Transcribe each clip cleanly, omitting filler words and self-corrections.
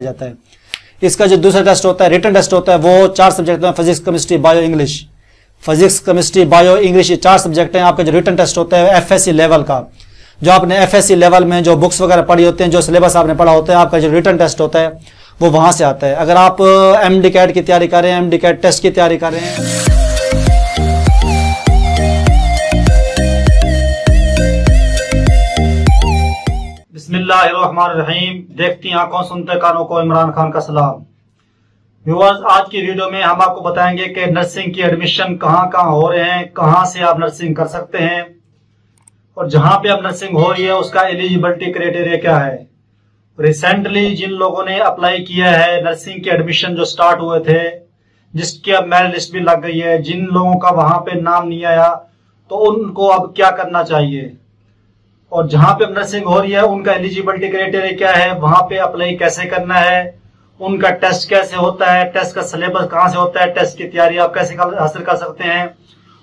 जाता है। इसका जो दूसरा टेस्ट होता है, रिटन टेस्ट होता है, वो 4 सब्जेक्ट में, physics, chemistry, bio, English. Physics, chemistry, bio, English, ये 4 सब्जेक्ट हैं। आपका जो रिटन टेस्ट होता है एफएससी लेवल का, जो आपने एफएससी लेवल में जो बुक्स वगैरह पढ़ी होते हैं, जो सिलेबस आपने पढ़ा होता है, आपका जो रिटन टेस्ट होता है वो वहां से आता है। अगर आप एमडी कैट की तैयारी कर रहे हैं, एमडी कैट टेस्ट की तैयारी कर रहे हैं, बिस्मिल्लाहिर्रहमानिर्रहीम। देखती आंखों सुनते कानों को इमरान खान का सलाम। व्यूअर्स, आज की वीडियो में हम आपको बताएंगे कि नर्सिंग की एडमिशन कहां कहां हो रहे हैं, कहां से आप नर्सिंग कर सकते हैं, और जहां पे अब नर्सिंग हो रही है उसका एलिजिबिलिटी क्राइटेरिया क्या है। रिसेंटली जिन लोगों ने अप्लाई किया है, नर्सिंग के एडमिशन जो स्टार्ट हुए थे, जिसकी अब मेरिट लिस्ट भी लग गई है, जिन लोगों का वहां पे नाम नहीं आया, तो उनको अब क्या करना चाहिए, और जहां पे नर्सिंग हो रही है उनका एलिजिबिलिटी क्राइटेरिया क्या है, वहां पे अप्लाई कैसे करना है, उनका टेस्ट कैसे होता है, टेस्ट का सिलेबस कहां से होता है, टेस्ट की तैयारी आप कैसे हासिल कर सकते हैं,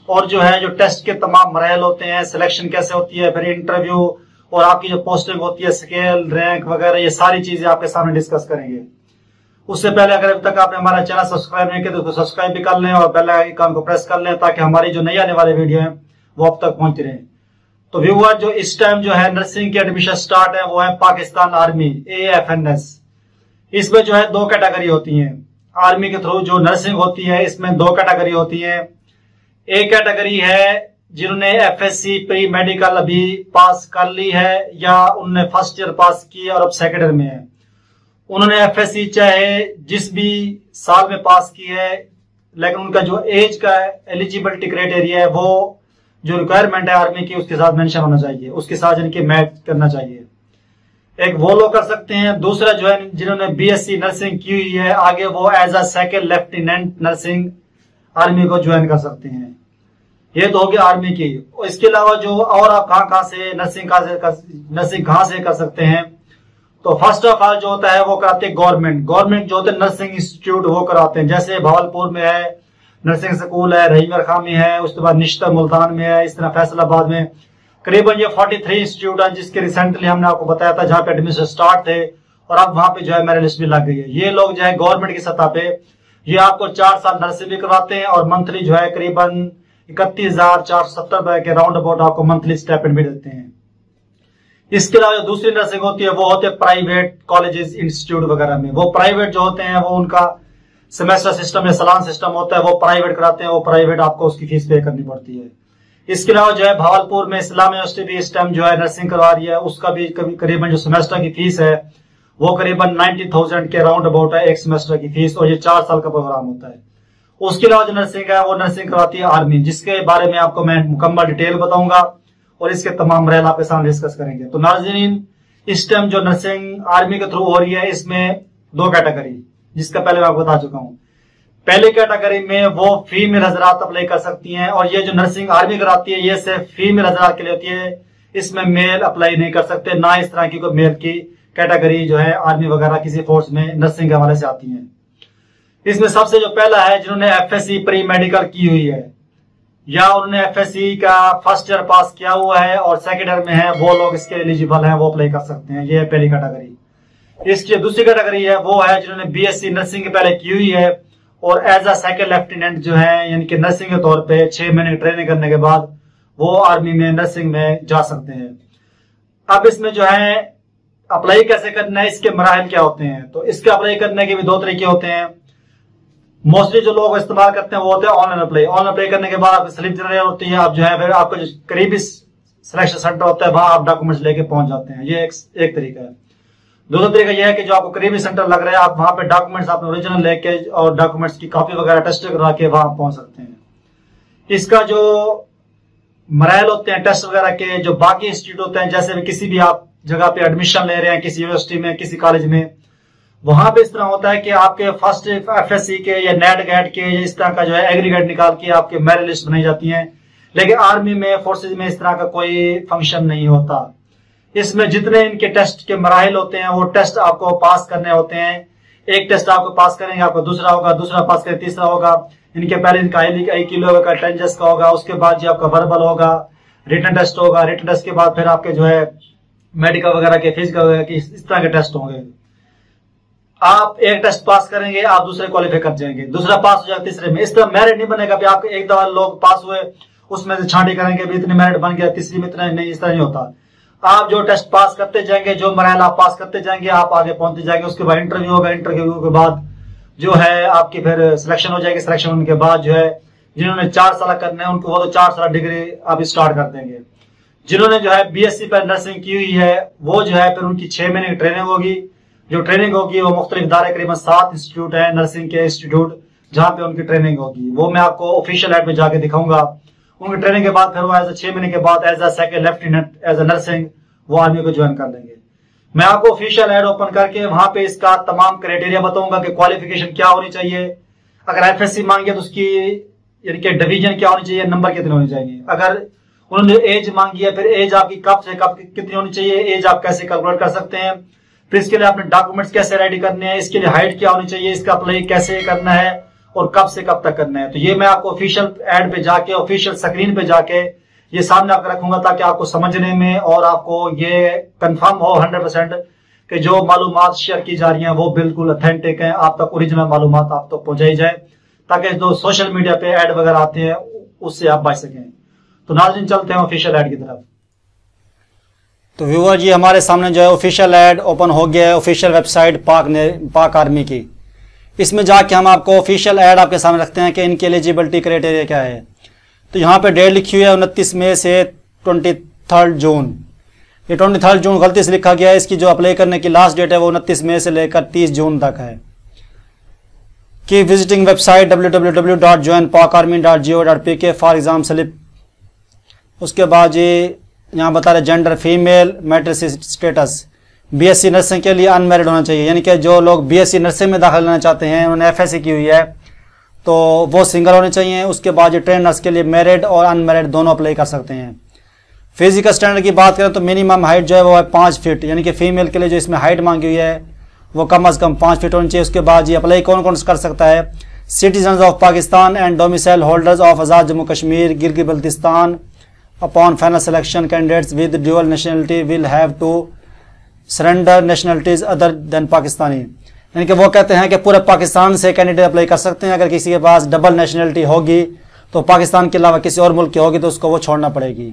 और जो है जो टेस्ट के तमाम मराहल होते हैं, सिलेक्शन कैसे होती है, फिर इंटरव्यू और आपकी जो पोस्टिंग होती है, स्केल, रैंक वगैरह, ये सारी चीजें आपके सामने डिस्कस करेंगे। उससे पहले अगर अभी तक आपने हमारा चैनल सब्सक्राइब नहीं किया तो सब्सक्राइब भी कर लें और बेल आइकन को प्रेस कर लें, ताकि हमारी जो नई आने वाली वीडियो है वो आप तक पहुंचती रहे। तो व्यूअर, जो इस टाइम जो है नर्सिंग की एडमिशन स्टार्ट है वो है पाकिस्तान आर्मी, AFNS। इसमें जो है 2 कैटेगरी होती हैं। आर्मी के थ्रू जो नर्सिंग होती है इसमें 2 कैटेगरी होती है। एक कैटेगरी है जिन्होंने FSC प्री मेडिकल अभी पास कर ली है, या उन्होंने फर्स्ट ईयर पास की और अब सेकेंड ईयर में है। उन्होंने FSC चाहे जिस भी साल में पास की है, लेकिन उनका जो एज का एलिजिबिलिटी क्राइटेरिया है वो जो रिक्वायरमेंट है आर्मी की उसके साथ मेंशन होना चाहिए, उसके साथ इनके मैच करना चाहिए। एक वो लोग कर सकते हैं। दूसरा जो है जिन्होंने BSc नर्सिंग की हुई है, आगे वो as a second lieutenant nursing army को ज्वाइन कर सकते हैं। ये तो हो गया आर्मी की। इसके अलावा जो और आप कहां से नर्सिंग कहां से कर सकते हैं, तो फर्स्ट ऑफ ऑल जो होता है वो कराते हैं गवर्नमेंट जो होते हैं नर्सिंग इंस्टीट्यूट वो कराते हैं। जैसे भावलपुर में है नर्सिंग स्कूल है, रहीमरखा में है, उसके बाद निश्तर मुल्तान में है, इस तरह फैसलाबाद में करीबन ये 43 इंस्टीट्यूट है, जिसके रिसेंटली हमने आपको बताया था जहां पे एडमिशन स्टार्ट थे, और अब वहां पे जो है मेरिट लिस्ट भी लग गई है। ये लोग जो है गवर्नमेंट की सतह पे ये आपको 4 साल नर्सिंग भी करवाते हैं, और मंथली जो है करीबन 31,470 रुपए के राउंड अबाउट आपको मंथली स्टाइपेंड भी देते हैं। इसके अलावा जो दूसरी नर्सिंग होती है वो होते हैं प्राइवेट कॉलेजेस, इंस्टीट्यूट वगैरह में। वो प्राइवेट जो होते हैं वो उनका सेमेस्टर सिस्टम या सालाना सिस्टम होता है, वो प्राइवेट कराते हैं, वो प्राइवेट आपको उसकी फीस पे करनी पड़ती है। इसके अलावा जो है भावलपुर में इस्लाम यूनिवर्सिटी भी इस टाइम जो है नर्सिंग करवा रही है, उसका भी करीबन जो सेमेस्टर की फीस है वो करीबन 90,000 के राउंड अबाउट है एक सेमेस्टर की फीस, और ये 4 साल का प्रोग्राम होता है। उसके अलावा जो नर्सिंग है वो नर्सिंग करवाती है आर्मी, जिसके बारे में आपको मैं मुकम्मल डिटेल बताऊंगा और इसके तमाम मरहल आपके सामने डिस्कस करेंगे। तो नाज़रीन, इस टाइम जो नर्सिंग आर्मी के थ्रू हो रही है इसमें 2 कैटेगरी, जिसका पहले मैं आपको बता चुका हूं। पहली कैटेगरी में वो फीमेल हजरात अप्लाई कर सकती हैं, और ये जो नर्सिंग आर्मी कराती है ये सिर्फ फीमेल हजरात के लिए होती है, इसमें मेल अप्लाई नहीं कर सकते, ना इस तरह की कोई मेल की कैटेगरी जो है आर्मी वगैरह किसी फोर्स में नर्सिंग के हवाले से आती है। इसमें सबसे जो पहला है जिन्होंने FSC प्री मेडिकल की हुई है, या उन्होंने FSC का फर्स्ट ईयर पास किया हुआ है और सेकेंड ईयर में है, वो लोग इसके एलिजिबल हैं, वो अप्लाई कर सकते हैं। ये है पहली कैटेगरी। इसकी दूसरी कैटेगरी है वो है जिन्होंने BSc नर्सिंग के पहले की हुई है, और एज अ सेकेंड लेफ्टिनेंट जो है, यानी कि नर्सिंग के तौर पे 6 महीने की ट्रेनिंग करने के बाद वो आर्मी में नर्सिंग में जा सकते हैं। अब इसमें जो है अप्लाई कैसे करना है, इसके मराहल क्या होते हैं, तो इसके अप्लाई करने के भी 2 तरीके होते हैं। मोस्टली जो लोग इस्तेमाल करते हैं वो होते हैं ऑनलाइन अप्लाई। ऑनलाइन अप्लाई करने के बाद आपकी स्लिप जनरेट होती है, आप जो है फिर आपको जो करीबी सिलेक्शन सेंटर होता है वहां आप डॉक्यूमेंट्स लेके पहुंच जाते हैं। ये एक तरीका है। दूसरा तरीका यह है कि जो आपको करीबी सेंटर लग रहा है, आप वहां पे डॉक्यूमेंट्स अपने ओरिजिनल लेके और डॉक्यूमेंट्स की कॉपी वगैरह टेस्ट करवा के वहां पहुंच सकते हैं। इसका जो मराहल होते हैं टेस्ट वगैरह के, जो बाकी इंस्टीट्यूट होते हैं, जैसे किसी भी आप जगह पे एडमिशन ले रहे हैं, किसी यूनिवर्सिटी में, किसी कॉलेज में, वहां पे इस तरह होता है कि आपके फर्स्ट FSC के या नेट गैट के इस तरह का जो है एग्रीगेट निकाल के आपके मेरिट लिस्ट बनाई जाती है। लेकिन आर्मी में, फोर्सेज में इस तरह का कोई फंक्शन नहीं होता। इसमें जितने इनके टेस्ट के मराहल होते हैं वो टेस्ट आपको पास करने होते हैं। एक टेस्ट आपको पास करेंगे, आपको दूसरा होगा, दूसरा पास करेंगे, तीसरा होगा। इनके पहले इनका IQ का 10 का होगा, उसके बाद जो आपका वर्बल होगा, रिटन टेस्ट होगा, रिटन टेस्ट के बाद फिर आपके जो है मेडिकल वगैरह के, फिजिकल वगैरह के, इस तरह के टेस्ट होंगे। आप एक टेस्ट पास करेंगे, आप दूसरे क्वालिफाई कर जाएंगे, दूसरा पास हो जाएगा तीसरे में। इस तरह मेरिट नहीं बनेगा भी आप एक दफा लोग पास हुए उसमें से छांटी करेंगे भी इतने मेरिट बन गया, तीसरी में इतना नहीं, इस तरह नहीं होता। आप जो टेस्ट पास करते जाएंगे, जो मरहला आप पास करते जाएंगे, आप आगे पहुंचते जाएंगे। उसके बाद इंटरव्यू होगा, इंटरव्यू के बाद जो है आपकी फिर सिलेक्शन हो जाएगी। सिलेक्शन होने के बाद जो है जिन्होंने 4 साल करने हैं उनको वो तो 4 साल डिग्री आप स्टार्ट कर देंगे। जिन्होंने जो है बीएससी पर नर्सिंग की हुई है वो जो है फिर उनकी 6 महीने की ट्रेनिंग होगी। जो ट्रेनिंग होगी वो मुख्तलिफ इदारे, करीबन 7 इंस्टीट्यूट है नर्सिंग के इंस्टीट्यूट, जहां पे उनकी ट्रेनिंग होगी। वो मैं आपको ऑफिशियल ऐड में जाके दिखाऊंगा। उनकी ट्रेनिंग के बाद फिर वो एज 6 महीने के बाद as a second lieutenant as a nursing वो आर्मी को ज्वाइन कर लेंगे। मैं आपको ऑफिशियल ऐड ओपन करके वहां पे इसका तमाम क्राइटेरिया बताऊंगा कि क्वालिफिकेशन क्या होनी चाहिए। अगर एफएससी मांगी तो उसकी यानी कि डिवीजन क्या होनी चाहिए, नंबर कितने होने चाहिए। अगर उन्होंने एज मांगी है, फिर एज आपकी कब से कब कितनी होनी चाहिए, एज आप कैसे कैलकुलेट कर सकते हैं। फिर इसके लिए आपने डॉक्यूमेंट्स कैसे रेडी करने हैं, इसके लिए हाइट क्या होनी चाहिए, इसका अप्लाई कैसे करना है और कब से कब तक करना है। तो ये मैं आपको ऑफिशियल ऐड पे जाके, ऑफिशियल स्क्रीन पे जाके ये सामने आपको रखूंगा ताकि आपको समझने में और आपको ये कंफर्म हो 100% कि जो मालूमात शेयर की जा रही हैं वो बिल्कुल ऑथेंटिक हैं, आप तक ओरिजिनल मालूमात आप तक पहुंचाई जाए, ताकि जो सोशल मीडिया पे ऐड वगैरह आते हैं उससे आप बच सकें। तो नाज़रीन चलते हैं ऑफिशियल ऐड की तरफ। तो व्यूअर जी हमारे सामने जो है ऑफिशियल ऐड ओपन हो गया है, ऑफिशियल वेबसाइट पाक आर्मी की। इसमें जाके हम आपको ऑफिशियल ऐड आपके सामने रखते हैं कि इनकी एलिजिबिलिटी क्राइटेरिया क्या है। तो यहाँ पे डेट लिखी हुई है 29 मई से 23 जून। ये 23 जून गलती से लिखा गया है, इसकी जो अप्लाई करने की लास्ट डेट है वो 29 मई से लेकर 30 जून तक है। कि visiting website www.joinpakarmy.go.pk for exam slip. उसके बाद ये यहाँ बता रहे gender female, matric status BSc nursing के लिए अनमैरिड होना चाहिए, यानी कि जो लोग बीएससी नर्सिंग में दाखिल लेना चाहते हैं उन्होंने एफएससी की हुई है तो वो सिंगल होने चाहिए। उसके बाद ये ट्रेन नर्स के लिए मैरिड और अनमैरिड दोनों अप्लाई कर सकते हैं। फिजिकल स्टैंडर्ड की बात करें तो मिनिमम हाइट जो है वो है 5 फीट, यानी कि फीमेल के लिए जो इसमें हाइट मांगी हुई है वो कम से कम 5 फीट होनी चाहिए। उसके बाद ये अप्लाई कौन कौन कर सकता है, citizen of Pakistan and domicile holders of Azad Jammu Kashmir Gilgit Baltistan upon final selection candidates with dual nationality will have to surrender nationalities other than Pakistani, यानी कि वो कहते हैं कि पूरे पाकिस्तान से कैंडिडेट अप्लाई कर सकते हैं। अगर किसी के पास डबल नेशनलिटी होगी तो पाकिस्तान के अलावा किसी और मुल्क की होगी तो उसको वो छोड़ना पड़ेगी।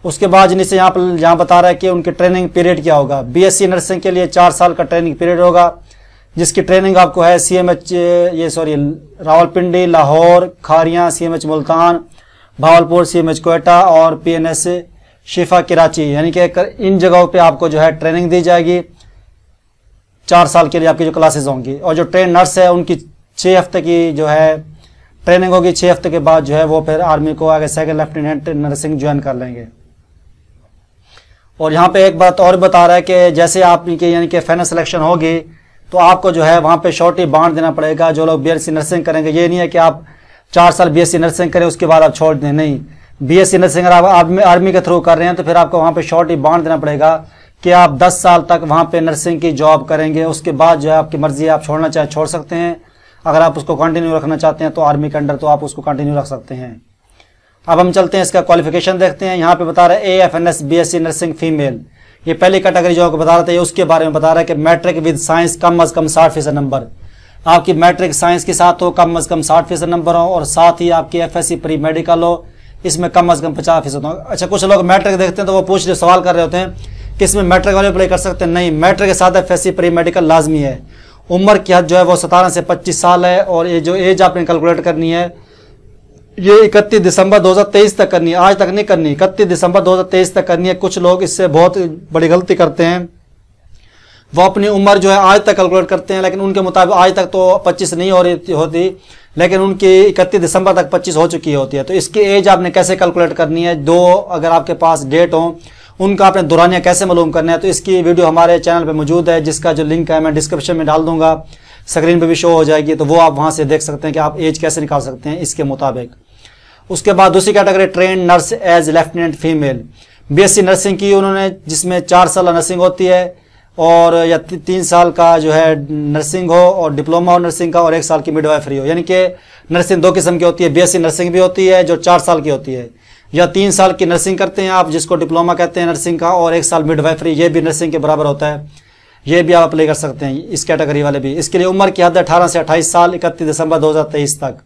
उसके बाद नीचे यहाँ बता रहा है कि उनकी ट्रेनिंग पीरियड क्या होगा। बीएससी नर्सिंग के लिए 4 साल का ट्रेनिंग पीरियड होगा, जिसकी ट्रेनिंग आपको है रावलपिंडी, लाहौर, खारियाँ, CMH मुल्तान, भावलपुर, CMH कोयटा और PNS शिफा कराची, यानी कि इन जगहों पे आपको जो है ट्रेनिंग दी जाएगी। 4 साल के लिए आपकी जो क्लासेस होंगी और जो ट्रेन नर्स है उनकी 6 हफ्ते की जो है ट्रेनिंग होगी। 6 हफ्ते के बाद जो है वो फिर आर्मी को आगे सेकंड लेफ्टिनेंट नर्सिंग ज्वाइन कर लेंगे। और यहाँ पे एक बात और बता रहा है कि जैसे आपकी यानी कि फाइनल सिलेक्शन होगी तो आपको जो है वहाँ पे शॉर्टी बांट देना पड़ेगा। जो लोग बीएससी नर्सिंग करेंगे, ये नहीं है कि आप 4 साल बीएससी नर्सिंग करें उसके बाद आप छोड़ दें, नहीं। बीएससी नर्सिंग अगर आप आर्मी के थ्रू कर रहे हैं तो फिर आपको वहाँ पे शॉर्टी बांट देना पड़ेगा कि आप 10 साल तक वहाँ पे नर्सिंग की जॉब करेंगे। उसके बाद जो है आपकी मर्जी है, आप छोड़ना चाहे छोड़ सकते हैं। अगर आप उसको कंटिन्यू रखना चाहते हैं तो आर्मी के अंडर तो आप उसको कंटिन्यू रख सकते हैं। अब हम चलते हैं इसका क्वालिफिकेशन देखते हैं। यहाँ पे बता रहा है AFNS बीएससी नर्सिंग फीमेल, ये पहली कैटेगरी जो आपको बता रहा था उसके बारे में बता रहा है कि मैट्रिक विद साइंस कम अज कम 60% नंबर, आपकी मैट्रिक साइंस के साथ हो, कम अज कम 60% नंबर हो, और साथ ही आपकी FSC प्री मेडिकल हो, इसमें कम अज कम 50% हो। अच्छा, कुछ लोग मैट्रिक देखते हैं तो वो पूछ रहे, सवाल कर रहे होते हैं कि इसमें मैट्रिक वाले अप्लाई कर सकते हैं। नहीं, मैट्रिक के साथ FSC प्री मेडिकल लाजमी है। उम्र की हद जो है वो 17 से 25 साल है और ये जो एज आपने कैलकुलेट करनी है ये 31 दिसंबर 2023 तक करनी है, आज तक नहीं करनी, 31 दिसंबर 2023 तक करनी है। कुछ लोग इससे बहुत बड़ी गलती करते हैं, वो अपनी उम्र जो है आज तक कैलकुलेट करते हैं, लेकिन उनके मुताबिक आज तक तो 25 नहीं हो रही होती, लेकिन उनकी 31 दिसंबर तक 25 हो चुकी होती है। तो इसकी एज आपने कैसे कैलकुलेट करनी है, दो अगर आपके पास डेट हो उनका आपने दुरानिया कैसे मालूम करना है, तो इसकी वीडियो हमारे चैनल पे मौजूद है, जिसका जो लिंक है मैं डिस्क्रिप्शन में डाल दूंगा, स्क्रीन पे भी शो हो जाएगी, तो वो आप वहां से देख सकते हैं कि आप एज कैसे निकाल सकते हैं इसके मुताबिक। उसके बाद दूसरी category train nurse as lieutenant female, BSc nursing की उन्होंने, जिसमें 4 साल नर्सिंग होती है और या 3 साल का जो है नर्सिंग हो और डिप्लोमा हो नर्सिंग का, और 1 साल की मिडवाइफरी हो। यानी कि नर्सिंग 2 किस्म की होती है, बीएससी नर्सिंग भी होती है जो 4 साल की होती है, या 3 साल की नर्सिंग करते हैं आप जिसको डिप्लोमा कहते हैं नर्सिंग का, और 1 साल मिडवाइफरी, ये भी नर्सिंग के बराबर होता है। ये भी आप अप्लाई कर सकते हैं, इस कैटेगरी वाले भी। इसके लिए उम्र की हद 18 से 28 साल 31 दिसंबर 2023 तक।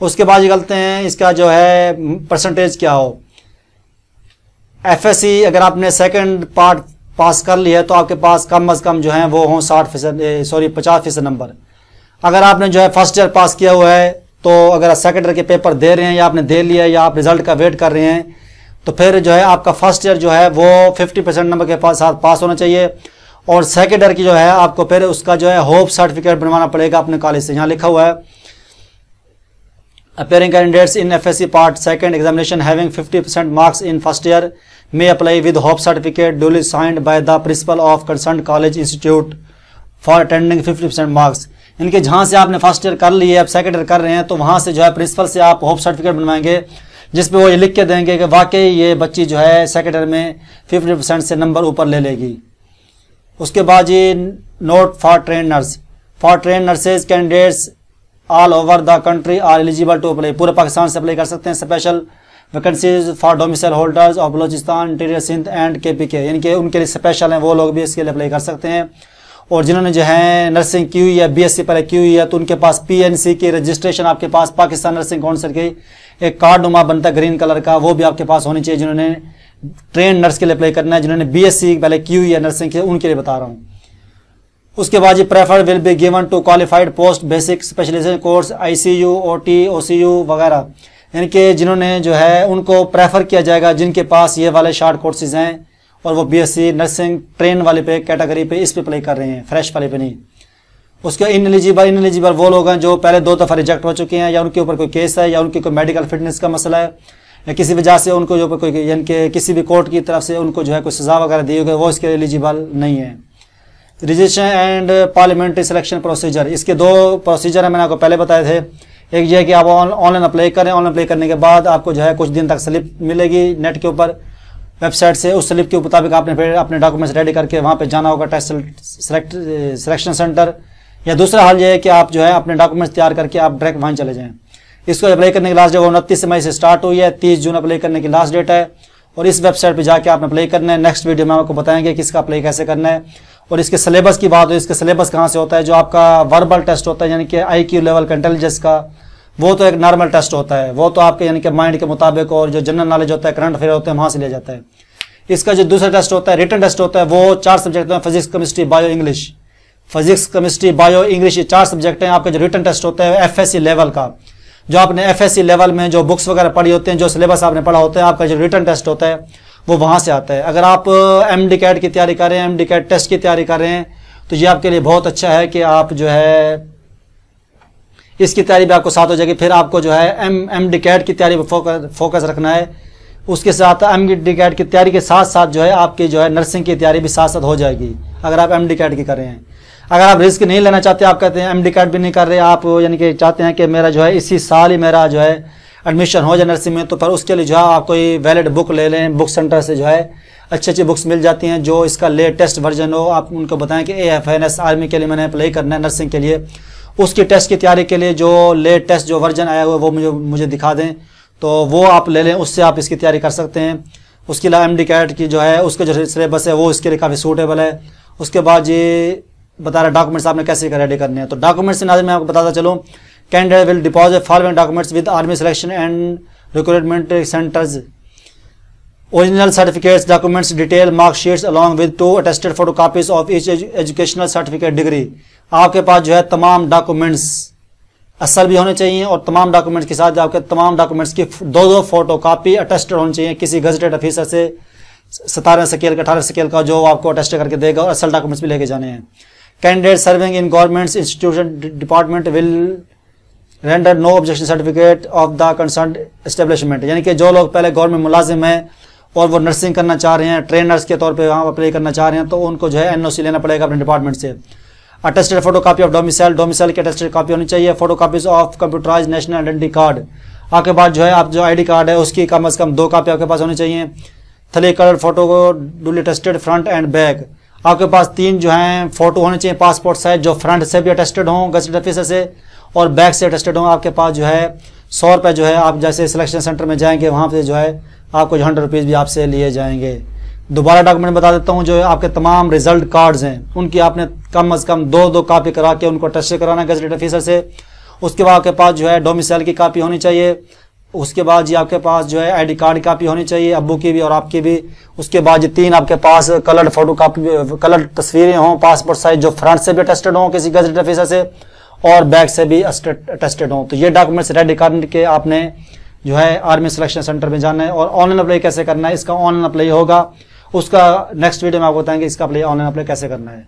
उसके बाद ये करते हैं इसका जो है परसेंटेज क्या हो। एफएससी अगर आपने सेकंड पार्ट पास कर लिया है तो आपके पास कम अज कम जो है वो हों 50% नंबर। अगर आपने जो है फर्स्ट ईयर पास किया हुआ है तो अगर सेकंड ईयर के पेपर दे रहे हैं या आपने दे लिया या आप रिजल्ट का वेट कर रहे हैं तो फिर जो है आपका फर्स्ट ईयर जो है वो 50% नंबर के साथ पास होना चाहिए। और सेकंड ईयर की जो है आपको फिर उसका जो है होप सर्टिफिकेट बनवाना पड़ेगा अपने कॉलेज से। यहाँ लिखा हुआ है appearing candidates in FSC part 2nd examination having 50% marks in first year may apply with hope certificate duly signed by the principal of concerned college institute for attending 50% marks। इनके जहाँ से आपने फर्स्ट ईयर कर ली है, अब second year कर रहे हैं तो वहाँ से जो है प्रिंसिपल से आप होप सर्टिफिकेट बनवाएंगे जिसपे वो ये लिख के देंगे कि वाकई ये बच्ची जो है सेकंड ईयर में 50% से नंबर ऊपर ले लेगी। उसके बाद ये note for train nurses candidates all over the country are eligible to apply. पूरे पाकिस्तान से अप्लाई कर सकते हैं। Special vacancies for domicile holders of Balochistan, interior Sindh and KPK, इनके उनके लिए स्पेशल हैं, वो लोग भी इसके लिए अप्लाई कर सकते हैं। और जिन्होंने जो है नर्सिंग की हुई है, BSc पहले की हुई है, तो उनके पास PNC की रजिस्ट्रेशन आपके पास पाकिस्तान नर्सिंग काउंसिल की एक कार्ड नुमा बनता है ग्रीन कलर का, वो भी आपके पास होनी चाहिए जिन्होंने ट्रेन नर्स के लिए अप्लाई करना है। जिन्होंने BSc पहले की हुई है नर्सिंग की, उनके लिए बता रहा हूँ। उसके बाद ये prefer will be given to qualified post basic specialisation course ICU, OT, OCU वगैरह, यानी कि जिन्होंने जो है उनको प्रेफर किया जाएगा जिनके पास ये वाले शार्ट कोर्सेज हैं और वो BSc नर्सिंग ट्रेन वाले पे कैटेगरी पे इस पे अप्लाई कर रहे हैं, फ्रेश वाले पे नहीं। उसके इनएलिजिबल वो लोग हैं जो पहले 2 दफ़ा रिजेक्ट हो चुके हैं या उनके ऊपर कोई केस है या उनकी कोई मेडिकल फिटनेस का मसला है या किसी वजह से उनको जो कोई यानी कि किसी भी कोर्ट की तरफ से उनको जो है कोई सजा वगैरह दी गई, वो इसके एलिजिबल नहीं है। Registration and parliamentary selection procedure, इसके 2 प्रोसीजर है, मैंने आपको पहले बताए थे। एक ये है कि आप ऑनलाइन अप्लाई करें, ऑनलाइन अप्लाई करने के बाद आपको जो है कुछ दिन तक स्लिप मिलेगी नेट के ऊपर वेबसाइट से। उस स्लिप के मुताबिक आपने फिर अपने डॉक्यूमेंट्स रेडी करके वहाँ पे जाना होगा टेस्ट सिलेक्शन सेंटर। या दूसरा हाल ये है कि आप जो है अपने डॉक्यूमेंट्स तैयार करके आप डायरेक्ट वहाँ चले जाएँ। इसको अप्लाई करने की लास्ट डेट 29 मई से स्टार्ट हुई है, 30 जून अप्लाई करने की लास्ट डेट है। और इस वेबसाइट पर जाके आपने अप्लाई करना है। नेक्स्ट वीडियो में आपको बताएंगे कि इसका अप्लाई कैसे करना है। और इसके सिलेबस की बात हो, इसके सिलेबस कहाँ से होता है, जो आपका वर्बल टेस्ट होता है यानी कि IQ लेवल का इंटेलिजेंस का, वो तो एक नॉर्मल टेस्ट होता है, वो तो आपके यानी कि माइंड के मुताबिक, और जो जनरल नॉलेज होता है, करंट अफेयर होते हैं, वहाँ से लिया जाता है। इसका जो दूसरा टेस्ट होता है, रिटन टेस्ट होता है, वो 4 सब्जेक्ट हैं, physics, chemistry, bio, English. Physics, chemistry, bio, English, ये 4 सब्जेक्ट हैं। आपका जो रिटन टेस्ट होता है FSC लेवल का, जो आपने FSC लेवल में जो बुक्स वगैरह पढ़ी होते हैं, जो सिलेबस आपने पढ़ा होता है, आपका जो रिटन टेस्ट होता है वो वहाँ से आता है। अगर आप MD कैट की तैयारी कर रहे हैं, MD कैट टेस्ट की तैयारी कर रहे हैं, तो ये आपके लिए बहुत अच्छा है कि आप जो है इसकी तैयारी भी आपको साथ हो जाएगी। फिर आपको जो है MD कैट की तैयारी पर फोकस रखना है। उसके साथ MD कैट की तैयारी के साथ साथ जो है आपकी जो है नर्सिंग की तैयारी भी साथ साथ हो जाएगी अगर आप MD कैट की कर रहे हैं। अगर आप रिस्क नहीं लेना चाहते, आप कहते हैं MD कैट भी नहीं कर रहे, आप यानी कि चाहते हैं कि मेरा जो है इसी साल ही मेरा जो है एडमिशन हो जाए नर्सिंग में, तो फिर उसके लिए जो है आप कोई वैलिड बुक ले लें। बुक सेंटर से जो है अच्छी बुक्स मिल जाती हैं जो इसका लेटेस्ट वर्जन हो। आप उनको बताएं कि AFNS आर्मी के लिए मैंने अप्लाई करना है नर्सिंग के लिए, उसकी टेस्ट की तैयारी के लिए जो लेटेस्ट जो वर्जन आया हुआ है वो मुझे दिखा दें, तो वो आप ले लें, उससे आप इसकी तैयारी कर सकते हैं। उसके अलावा MD कैट की जो है उसका जो सिलेबस है वो इसके लिए काफ़ी सूटेबल है। उसके बाद ये बता रहा डॉक्यूमेंट्स आपने कैसे रेडी करने हैं। तो डॉक्यूमेंट्स से नाज़िर मैं आपको बताता चलूँ, candidate will deposit following documents with army selection and recruitment centres, original certificates, documents, detail marksheets along with 2 attested photocopies of each educational certificate degree. आपके पास जो है तमाम डॉक्यूमेंट्स असल भी होने चाहिए और तमाम डॉक्यूमेंट्स के साथ आपके तमाम डॉक्यूमेंट्स की 2 फोटोकॉपी अटेस्टेड होनी चाहिए किसी गजटेड ऑफिसर से, 17 स्केल का 18 स्केल का, जो आपको अटेस्ट करके देगा, और असल डॉक्यूमेंट्स भी लेके जाने हैं। Candidate serving in government institution department will render no objection certificate of the concern establishment, यानी कि जो लोग पहले गवर्नमेंट मुलाजिम हैं और वो नर्सिंग करना चाह रहे हैं, ट्रेनर्स के तौर पे वहाँ अप्लाई करना चाह रहे हैं, तो उनको जो है NOC लेना पड़ेगा अपने डिपार्टमेंट से। अटेस्टेड फोटोकॉपी ऑफ डोमिसाइल की अटेस्टेड कॉपी होनी चाहिए। Photocopies of computerise national identity card, आपके पास जो है आप जो ID कार्ड है उसकी कम से कम 2 कॉपी आपके पास होनी चाहिए। 3 कलर फोटो को डुली अटेस्टेड फ्रंट एंड बैक, आपके पास 3 जो हैं फोटो होने चाहिए पासपोर्ट साइज, जो फ्रंट से भी अटेस्टेड हों गजटेड ऑफिसर से और बैक से अटेस्टेड हों। आपके पास जो है 100 रुपये जो है आप जैसे सिलेक्शन सेंटर में जाएंगे वहाँ पे जो है आपको 100 रुपीज़ भी आपसे लिए जाएंगे। दोबारा डॉक्यूमेंट बता देता हूं, जो आपके तमाम रिजल्ट कार्ड्स हैं उनकी आपने कम से कम 2 कॉपी करा के उनको टेस्ट कराना है गजटेड ऑफिसर से। उसके बाद आपके पास जो है डोमिसाइल की कापी होनी चाहिए। उसके बाद जी आपके पास जो है आईडी कार्ड कापी होनी चाहिए, अब्बू की भी और आपकी भी। उसके बाद ये 3 आपके पास कलर्ड फोटो कापी, कलर्ड तस्वीरें हों पासपोर्ट साइज, जो फ्रंट से भी अटेस्टेड हों किसी गजटेड ऑफिसर से और बैक से भी अटेस्टेड हों। तो ये डॉक्यूमेंट्स रेडी करके आपने जो है आर्मी सिलेक्शन सेंटर में जाना है। और ऑनलाइन अप्लाई कैसे करना है, इसका ऑनलाइन अप्लाई होगा, उसका नेक्स्ट वीडियो में आपको बताएंगे इसका अप्लाई ऑनलाइन अप्लाई कैसे करना है।